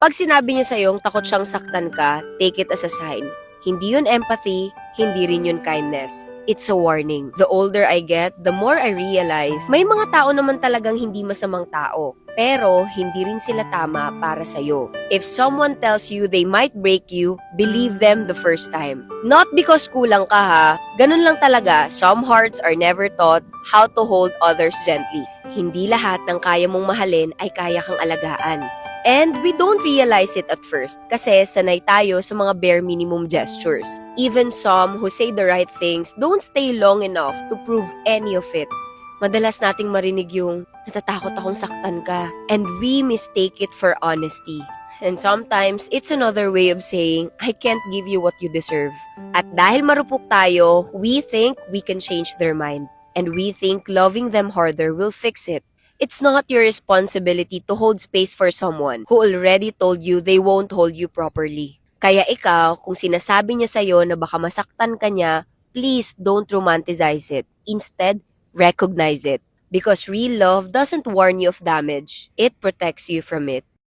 Pag sinabi niya sa'yong takot siyang saktan ka, take it as a sign. Hindi yun empathy, hindi rin yun kindness. It's a warning. The older I get, the more I realize, may mga tao naman talagang hindi masamang tao. Pero, hindi rin sila tama para sa'yo. If someone tells you they might break you, believe them the first time. Not because kulang ka ha, ganun lang talaga, some hearts are never taught how to hold others gently. Hindi lahat ng kaya mong mahalin ay kaya kang alagaan. And we don't realize it at first kasi sanay tayo sa mga bare minimum gestures. Even some who say the right things don't stay long enough to prove any of it. Madalas nating marinig yung, natatakot akong saktan ka, and we mistake it for honesty. And sometimes, it's another way of saying, I can't give you what you deserve. At dahil marupok tayo, we think we can change their mind. And we think loving them harder will fix it. It's not your responsibility to hold space for someone who already told you they won't hold you properly. Kaya ikaw, kung sinasabi niya sa'yo na baka masaktan ka niya, please don't romanticize it. Instead, recognize it. Because real love doesn't warn you of damage. It protects you from it.